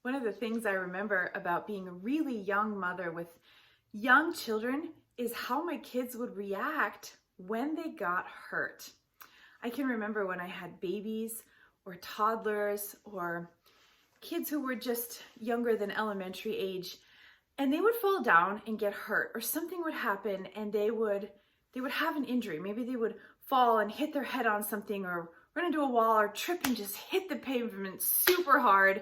One of the things I remember about being a really young mother with young children is how my kids would react when they got hurt. I can remember when I had babies or toddlers or kids who were just younger than elementary age, and they would fall down and get hurt, or something would happen and they would have an injury. Maybe they would fall and hit their head on something, or run into a wall, or trip and just hit the pavement super hard.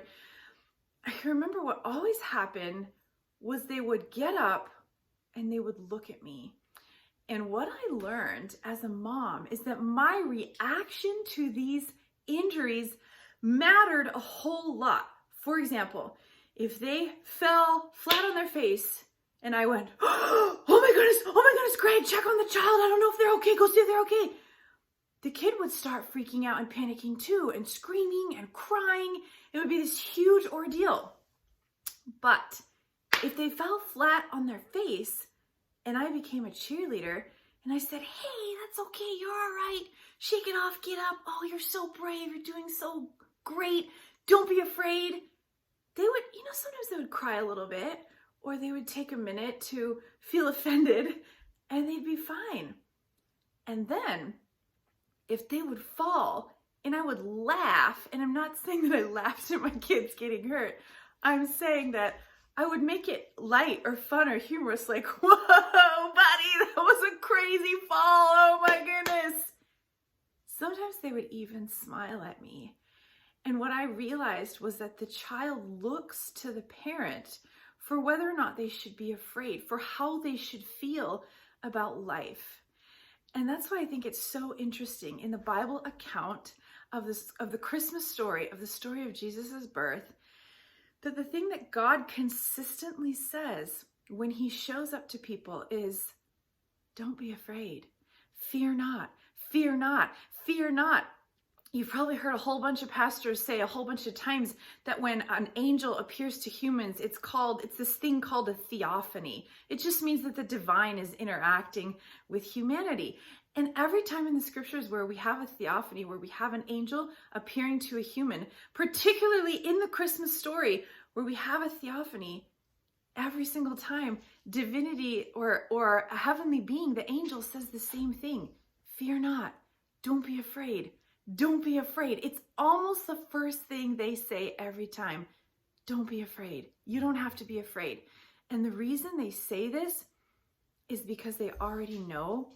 I can remember what always happened was they would get up and they would look at me. And what I learned as a mom is that my reaction to these injuries mattered a whole lot. For example, if they fell flat on their face and I went, oh my goodness, Greg, check on the child. I don't know if they're okay. Go see if they're okay. The kid would start freaking out and panicking too, and screaming and crying. It would be this huge ordeal. But if they fell flat on their face and I became a cheerleader and I said, hey, that's okay, you're all right. Shake it off, get up. Oh, you're so brave. You're doing so great. Don't be afraid. They would, sometimes they would cry a little bit, or they would take a minute to feel offended, and they'd be fine. And then if they would fall and I would laugh, and I'm not saying that I laughed at my kids getting hurt, I'm saying that I would make it light or fun or humorous, like, whoa, buddy, that was a crazy fall, oh my goodness. Sometimes they would even smile at me. And what I realized was that the child looks to the parent for whether or not they should be afraid, for how they should feel about life. And that's why I think it's so interesting in the Bible account of the Christmas story, of the story of Jesus' birth, that the thing that God consistently says when he shows up to people is, don't be afraid. Fear not, fear not, fear not. You've probably heard a whole bunch of pastors say a whole bunch of times that when an angel appears to humans, it's this thing called a theophany. It just means that the divine is interacting with humanity. And every time in the scriptures where we have a theophany, where we have an angel appearing to a human, particularly in the Christmas story where we have a theophany, every single time divinity or a heavenly being, the angel, says the same thing. Fear not. Don't be afraid. Don't be afraid. It's almost the first thing they say every time. Don't be afraid. You don't have to be afraid. And the reason they say this is because they already know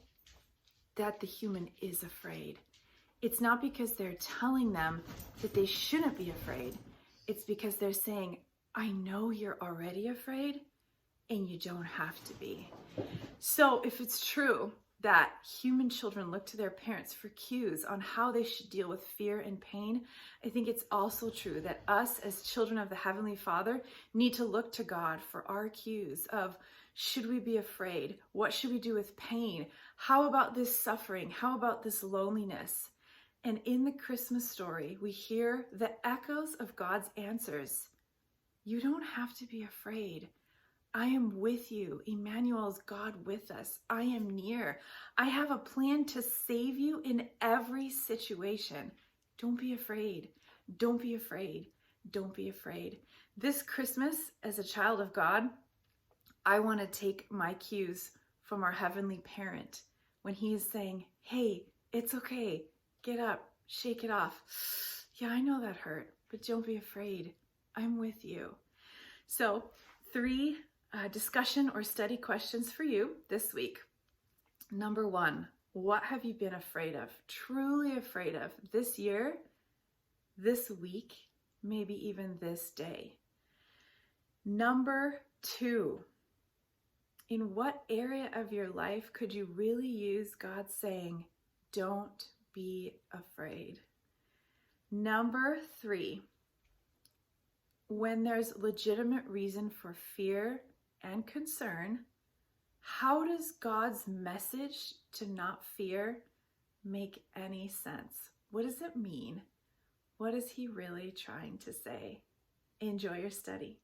that the human is afraid. It's not because they're telling them that they shouldn't be afraid. It's because they're saying, I know you're already afraid and you don't have to be. So if it's true that human children look to their parents for cues on how they should deal with fear and pain, I think it's also true that us as children of the Heavenly Father need to look to God for our cues of, should we be afraid? What should we do with pain? How about this suffering? How about this loneliness? And in the Christmas story, we hear the echoes of God's answers. You don't have to be afraid. I am with you. Emmanuel's God with us. I am near. I have a plan to save you in every situation. Don't be afraid. Don't be afraid. Don't be afraid. This Christmas, as a child of God, I want to take my cues from our heavenly parent when he is saying, hey, it's okay. Get up, shake it off. Yeah, I know that hurt, but don't be afraid. I'm with you. So 3 discussion or study questions for you this week. Number 1, what have you been afraid of, truly afraid of this year, this week, maybe even this day? Number 2, in what area of your life could you really use God saying, don't be afraid? Number 3, when there's legitimate reason for fear and concern, how does God's message to not fear make any sense? What does it mean? What is he really trying to say? Enjoy your study.